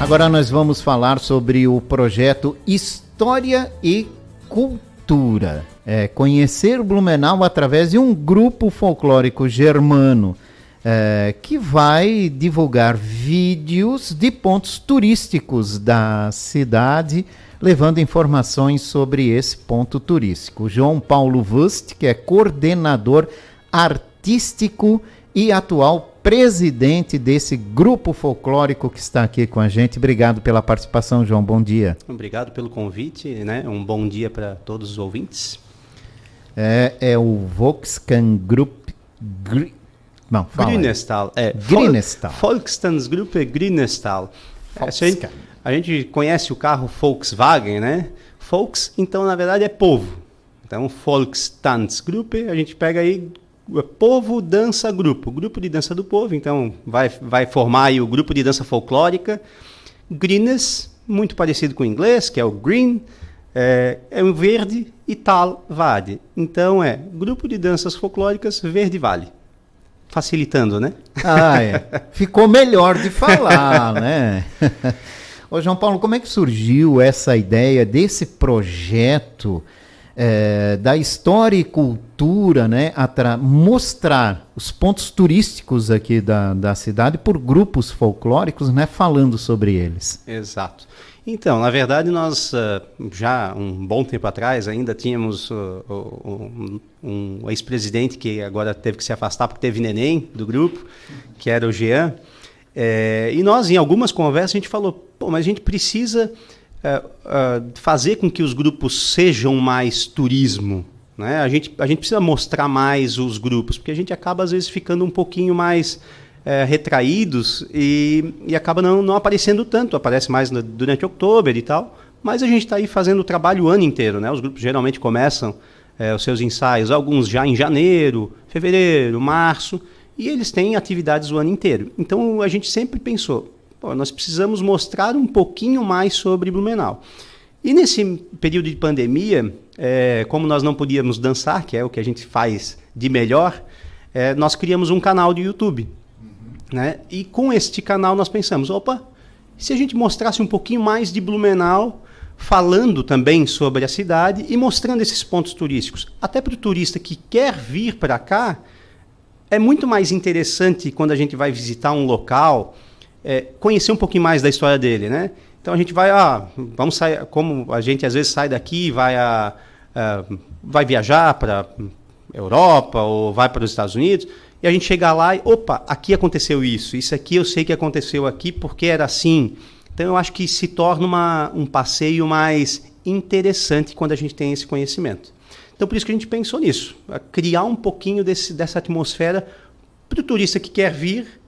Agora nós vamos falar sobre o projeto História e Cultura. Conhecer Blumenau através de um grupo folclórico germano que vai divulgar vídeos de pontos turísticos da cidade, levando informações sobre esse ponto turístico. João Paulo Wust, que é coordenador artístico e atual presidente desse grupo folclórico que está aqui com a gente. Obrigado pela participação, João. Bom dia. Obrigado pelo convite, né? Um bom dia para todos os ouvintes. É o Volkskanzgruppe Grünestal. Grünestal. Volkskanzgruppe Grünestal. A gente conhece o carro Volkswagen, né? Volks, então, na verdade, é povo. Então, Volkstanzgruppe, a gente pega aí povo, dança, grupo de dança do povo, então vai formar aí o grupo de dança folclórica. Grünes, muito parecido com o inglês, que é o green, é um verde, e tal, vale. Então grupo de danças folclóricas Verde Vale. Facilitando, né? Ficou melhor de falar, né? Ô, João Paulo, como é que surgiu essa ideia desse projeto da história e cultura, né, mostrar os pontos turísticos aqui da cidade por grupos folclóricos, né, falando sobre eles? Exato. Então, na verdade, nós já um bom tempo atrás ainda tínhamos um ex-presidente que agora teve que se afastar porque teve neném do grupo, que era o Jean, e nós, em algumas conversas, a gente falou, mas a gente precisa fazer com que os grupos sejam mais turismo, né? A gente precisa mostrar mais os grupos, porque a gente acaba às vezes ficando um pouquinho mais retraídos e acaba não aparecendo tanto, aparece mais durante outubro e tal, mas a gente está aí fazendo o trabalho o ano inteiro, né? Os grupos geralmente começam os seus ensaios, alguns já em janeiro, fevereiro, março, e eles têm atividades o ano inteiro. Então a gente sempre pensou, nós precisamos mostrar um pouquinho mais sobre Blumenau. E nesse período de pandemia, como nós não podíamos dançar, que é o que a gente faz de melhor, nós criamos um canal de YouTube. Né? E com este canal nós pensamos, se a gente mostrasse um pouquinho mais de Blumenau, falando também sobre a cidade e mostrando esses pontos turísticos. Até para o turista que quer vir para cá, é muito mais interessante quando a gente vai visitar um local, conhecer um pouquinho mais da história dele, né? Então a gente vai, vamos sair, como a gente às vezes sai daqui, vai viajar para Europa ou vai para os Estados Unidos, e a gente chega lá e, aqui aconteceu isso aqui eu sei que aconteceu aqui porque era assim. Então eu acho que se torna um passeio mais interessante quando a gente tem esse conhecimento. Então por isso que a gente pensou nisso, criar um pouquinho dessa atmosfera para o turista que quer vir,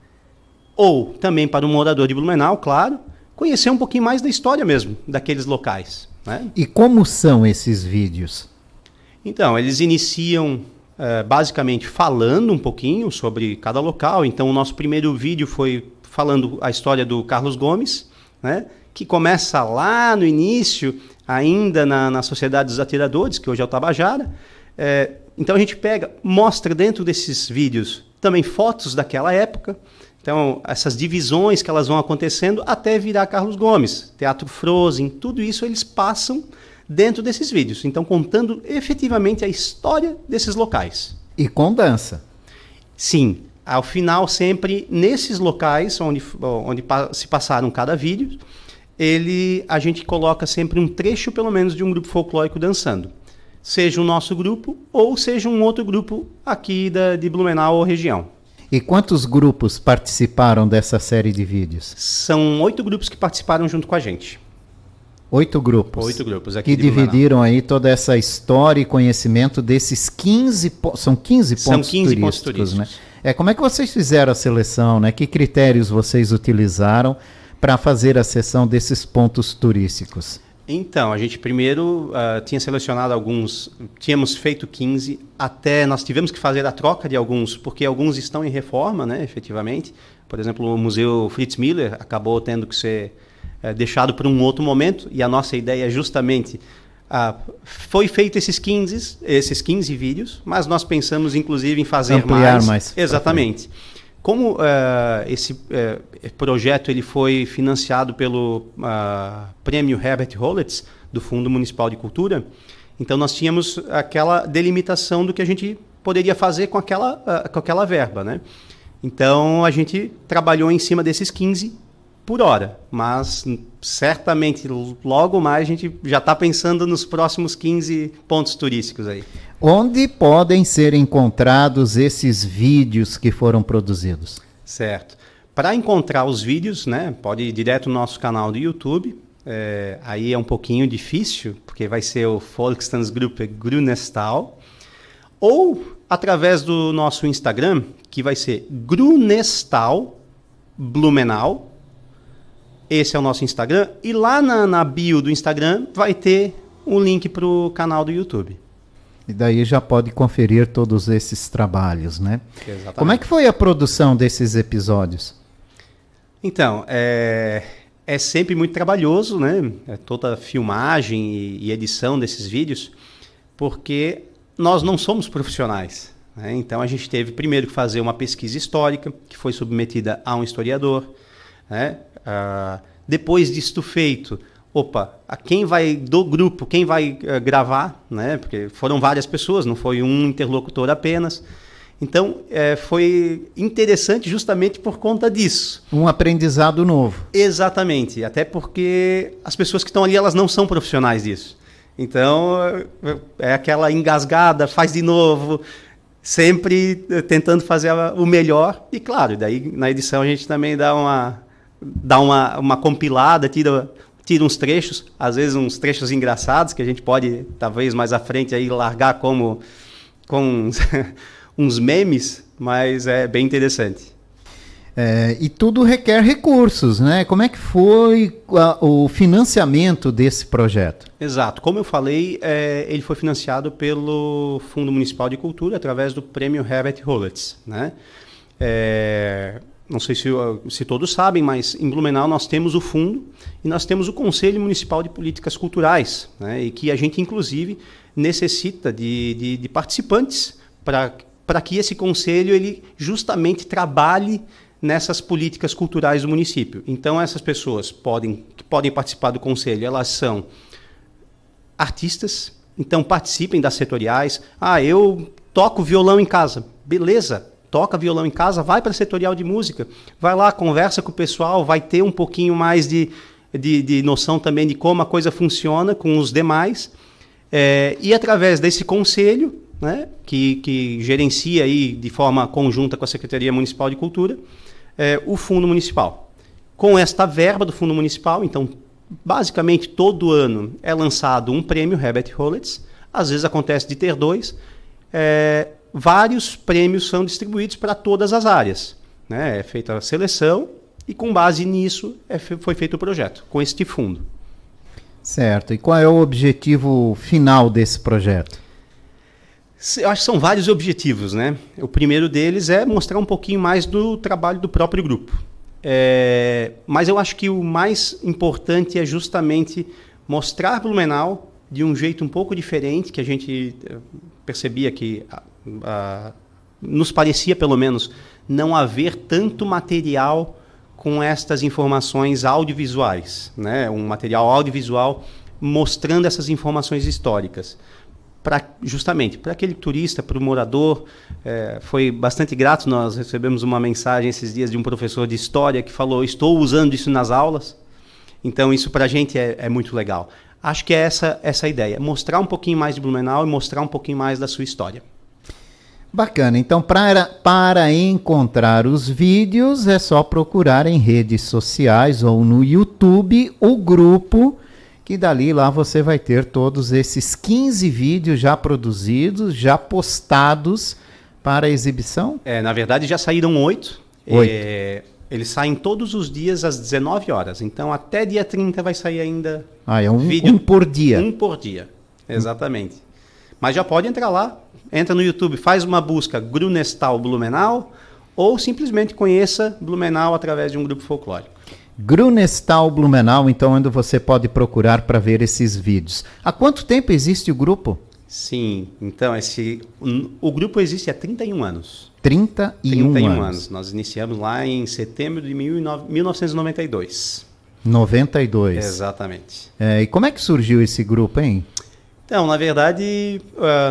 ou também para o morador de Blumenau, claro, conhecer um pouquinho mais da história mesmo, daqueles locais. Né? E como são esses vídeos? Então, eles iniciam basicamente falando um pouquinho sobre cada local. Então, o nosso primeiro vídeo foi falando a história do Carlos Gomes, né? Que começa lá no início, ainda na Sociedade dos Atiradores, que hoje é o Tabajara. Então, a gente mostra dentro desses vídeos também fotos daquela época. Então, essas divisões que elas vão acontecendo até virar Carlos Gomes, Teatro Frozen, tudo isso eles passam dentro desses vídeos. Então, contando efetivamente a história desses locais. E com dança. Sim. Ao final, sempre nesses locais onde se passaram cada vídeo, a gente coloca sempre um trecho, pelo menos, de um grupo folclórico dançando. Seja o nosso grupo ou seja um outro grupo aqui de Blumenau ou região. E quantos grupos participaram dessa série de vídeos? São 8 grupos que participaram junto com a gente. 8 grupos? 8 grupos aqui que dividiram aí toda essa história e conhecimento desses 15... São 15 pontos turísticos, né? Como é que vocês fizeram a seleção, né? Que critérios vocês utilizaram para fazer a seleção desses pontos turísticos? Então, a gente primeiro tinha selecionado alguns, tínhamos feito 15, até nós tivemos que fazer a troca de alguns, porque alguns estão em reforma, né, efetivamente. Por exemplo, o Museu Fritz Miller acabou tendo que ser deixado para um outro momento, e a nossa ideia é justamente, foi feito esses 15 vídeos, mas nós pensamos inclusive em fazer ampliar mais. Exatamente. Como esse projeto ele foi financiado pelo Prêmio Herbert Hollitz, do Fundo Municipal de Cultura, então nós tínhamos aquela delimitação do que a gente poderia fazer com aquela verba, né? Então a gente trabalhou em cima desses 15 por hora, mas certamente logo mais a gente já está pensando nos próximos 15 pontos turísticos aí. Onde podem ser encontrados esses vídeos que foram produzidos? Certo. Para encontrar os vídeos, né, pode ir direto no nosso canal do YouTube. Aí é um pouquinho difícil, porque vai ser o Volkstanzgruppe Grünestal. Ou através do nosso Instagram, que vai ser Grünestal Blumenau. Esse é o nosso Instagram. E lá na bio do Instagram vai ter um link para o canal do YouTube. E daí já pode conferir todos esses trabalhos, né? Exatamente. Como é que foi a produção desses episódios? Então, é sempre muito trabalhoso, né? Toda a filmagem e edição desses vídeos, porque nós não somos profissionais, né? Então a gente teve primeiro que fazer uma pesquisa histórica, que foi submetida a um historiador, né? Depois disto feito, quem vai do grupo, quem vai gravar, né? Porque foram várias pessoas, não foi um interlocutor apenas. Então, foi interessante justamente por conta disso. Um aprendizado novo. Exatamente, até porque as pessoas que estão ali, elas não são profissionais disso. Então, é aquela engasgada, faz de novo, sempre tentando fazer o melhor. E claro, daí na edição a gente também dá uma compilada, tira uns trechos, às vezes uns trechos engraçados, que a gente pode, talvez mais à frente, aí, largar com uns memes, mas é bem interessante. E tudo requer recursos, né? Como é que foi o financiamento desse projeto? Exato. Como eu falei, ele foi financiado pelo Fundo Municipal de Cultura, através do Prêmio Herbert Hollitz, né? Não sei se todos sabem, mas em Blumenau nós temos o fundo e nós temos o Conselho Municipal de Políticas Culturais, né? E que a gente, inclusive, necessita de participantes para que esse conselho ele justamente trabalhe nessas políticas culturais do município. Então, essas pessoas que podem participar do conselho, elas são artistas, então participem das setoriais. Eu toco violão em casa. Beleza, toca violão em casa, vai para a setorial de música, vai lá, conversa com o pessoal, vai ter um pouquinho mais de noção também de como a coisa funciona com os demais. E através desse conselho, né, que gerencia aí de forma conjunta com a Secretaria Municipal de Cultura, o Fundo Municipal. Com esta verba do Fundo Municipal, então, basicamente, todo ano é lançado um prêmio Herbert Hollitz, às vezes acontece de ter 2, vários prêmios são distribuídos para todas as áreas, né? É feita a seleção e, com base nisso, foi feito o projeto, com este fundo. Certo. E qual é o objetivo final desse projeto? Eu acho que são vários objetivos, né? O primeiro deles é mostrar um pouquinho mais do trabalho do próprio grupo. Mas eu acho que o mais importante é justamente mostrar Blumenau de um jeito um pouco diferente, que a gente percebia que, nos parecia pelo menos, não haver tanto material com estas informações audiovisuais, né? Um material audiovisual mostrando essas informações históricas. Justamente para aquele turista, para o morador, foi bastante grato. Nós recebemos uma mensagem esses dias de um professor de história que falou: estou usando isso nas aulas. Então isso para a gente é muito legal. Acho que é essa a ideia, mostrar um pouquinho mais de Blumenau e mostrar um pouquinho mais da sua história. Bacana, então para encontrar os vídeos é só procurar em redes sociais ou no YouTube o grupo, que lá você vai ter todos esses 15 vídeos já produzidos, já postados para exibição? Na verdade já saíram 8. 8. Eles saem todos os dias às 19 horas, então até dia 30 vai sair ainda vídeo. Um por dia? Um por dia, exatamente. Mas já pode entrar lá, entra no YouTube, faz uma busca Grünestal Blumenau, ou simplesmente conheça Blumenau através de um grupo folclórico. Grünestal Blumenau, então, onde você pode procurar para ver esses vídeos. Há quanto tempo existe o grupo? Sim, então o grupo existe há 31 anos. 31 anos. Nós iniciamos lá em setembro de 1992. 92. Exatamente. E como é que surgiu esse grupo, hein? Então, na verdade,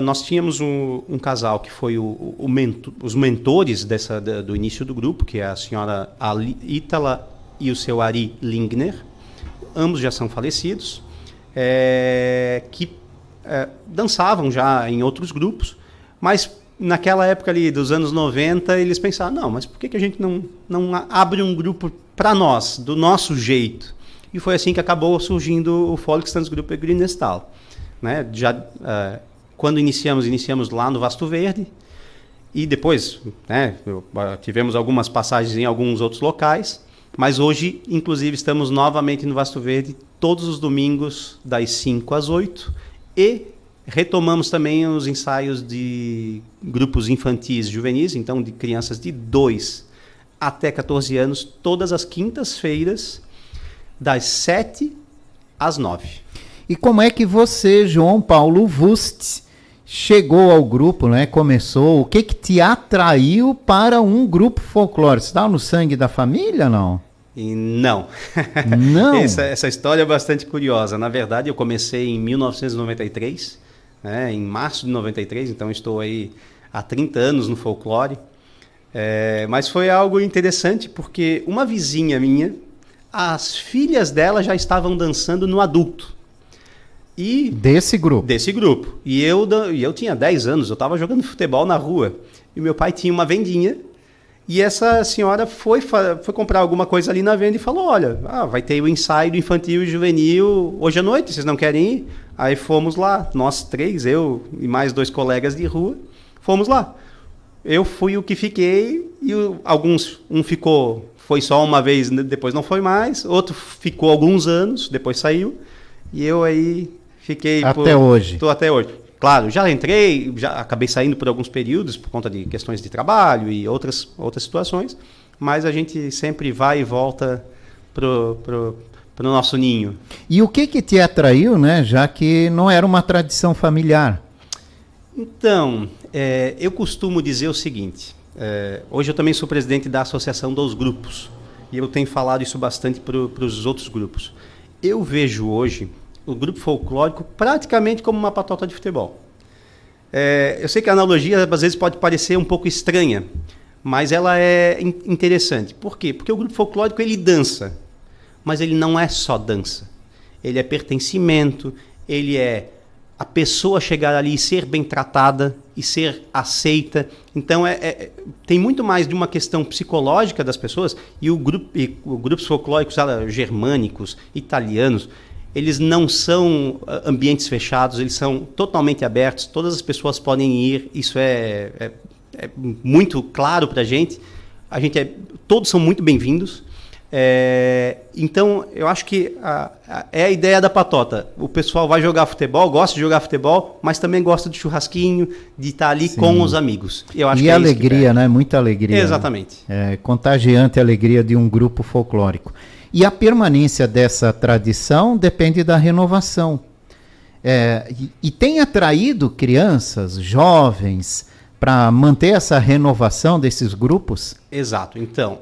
nós tínhamos um casal que foi os mentores do início do grupo, que é a senhora Ítala e o seu Ari Lingner. Ambos já são falecidos, que dançavam já em outros grupos, mas naquela época ali dos anos 90, eles pensaram, não, mas por que a gente não abre um grupo para nós, do nosso jeito? E foi assim que acabou surgindo o Volkstanzgruppe Grünestal. Né? Quando iniciamos lá no Vasto Verde, e depois tivemos algumas passagens em alguns outros locais, mas hoje, inclusive, estamos novamente no Vasto Verde, todos os domingos, das 5 às 8, e retomamos também os ensaios de grupos infantis e juvenis, então de crianças de 2 até 14 anos, todas as quintas-feiras, das 7 às 9. E como é que você, João Paulo Wust, chegou ao grupo, né? Começou, o que te atraiu para um grupo folclórico? Você estava no sangue da família, não? E não. Não? Essa história é bastante curiosa. Na verdade, eu comecei em 1993, em março de 93, então estou aí há 30 anos no folclore. Mas foi algo interessante porque uma vizinha minha, as filhas dela já estavam dançando no adulto. Desse grupo? Desse grupo. E eu tinha 10 anos, eu estava jogando futebol na rua. E meu pai tinha uma vendinha. E essa senhora foi comprar alguma coisa ali na venda e falou, olha, vai ter o ensaio do infantil e juvenil hoje à noite, vocês não querem ir? Aí fomos lá, nós 3, eu e mais 2 colegas de rua, fomos lá. Eu fui o que fiquei e um ficou, foi só uma vez, depois não foi mais, outro ficou alguns anos, depois saiu, e eu aí fiquei... Até hoje. Estou até hoje. Claro, já entrei, já acabei saindo por alguns períodos, por conta de questões de trabalho e outras situações, mas a gente sempre vai e volta pro nosso ninho. E o que te atraiu, né, já que não era uma tradição familiar? Então, eu costumo dizer o seguinte, hoje eu também sou presidente da Associação dos Grupos, e eu tenho falado isso bastante para os outros grupos. Eu vejo hoje o grupo folclórico praticamente como uma patota de futebol. Eu sei que a analogia às vezes pode parecer um pouco estranha, mas ela é interessante. Por quê? Porque o grupo folclórico ele dança, mas ele não é só dança. Ele é pertencimento, ele é a pessoa chegar ali e ser bem tratada e ser aceita. Então, tem muito mais de uma questão psicológica das pessoas, e grupos folclóricos germânicos, italianos, eles não são ambientes fechados, eles são totalmente abertos, todas as pessoas podem ir, isso é muito claro para a gente, todos são muito bem-vindos. Então, eu acho que é a ideia da patota. O pessoal vai jogar futebol, gosta de jogar futebol, mas também gosta de churrasquinho, de estar ali Sim. com os amigos. Eu acho e que alegria, né? Muita alegria. Exatamente. Né? Contagiante a alegria de um grupo folclórico. E a permanência dessa tradição depende da renovação. E tem atraído crianças, jovens, para manter essa renovação desses grupos? Exato. Então,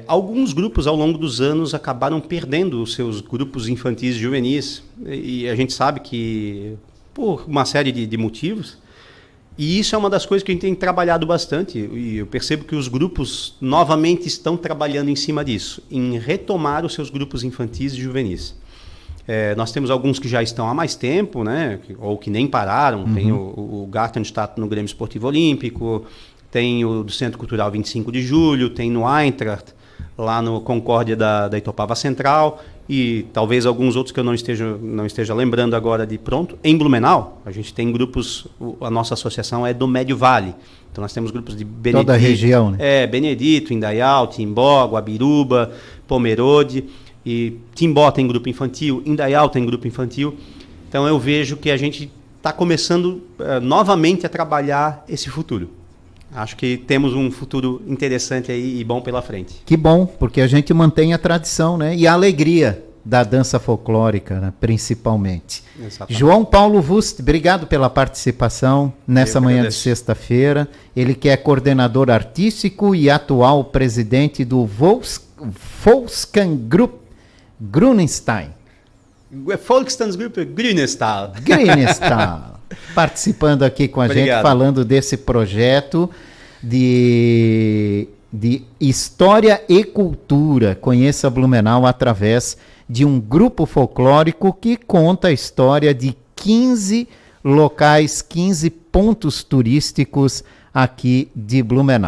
alguns grupos ao longo dos anos acabaram perdendo os seus grupos infantis e juvenis. E a gente sabe que por uma série de motivos. E isso é uma das coisas que a gente tem trabalhado bastante, e eu percebo que os grupos novamente estão trabalhando em cima disso, em retomar os seus grupos infantis e juvenis. Nós temos alguns que já estão há mais tempo, né, ou que nem pararam, tem o Gartenstadt no Grêmio Esportivo Olímpico, tem o do Centro Cultural 25 de Julho, tem no Eintracht, lá no Concórdia da Itopava Central, e talvez alguns outros que eu não esteja lembrando agora de pronto. Em Blumenau, a gente tem grupos, a nossa associação é do Médio Vale, então nós temos grupos de Benedito. Toda a região, né? Benedito, Indaial, Timbó, Guabiruba, Pomerode, e Timbó tem grupo infantil, Indaial tem grupo infantil, então eu vejo que a gente está começando novamente a trabalhar esse futuro. Acho que temos um futuro interessante aí e bom pela frente. Que bom, porque a gente mantém a tradição, né? E a alegria da dança folclórica, né, principalmente. Exatamente. João Paulo Wust, obrigado pela participação nessa manhã de sexta-feira. Ele que é coordenador artístico e atual presidente do Volksgruppe Grünenstein. Volksgruppe Grünenstahl. Grünenstahl. Participando aqui com a Obrigado. gente, falando desse projeto de história e cultura. Conheça Blumenau através de um grupo folclórico que conta a história de 15 locais, 15 pontos turísticos aqui de Blumenau.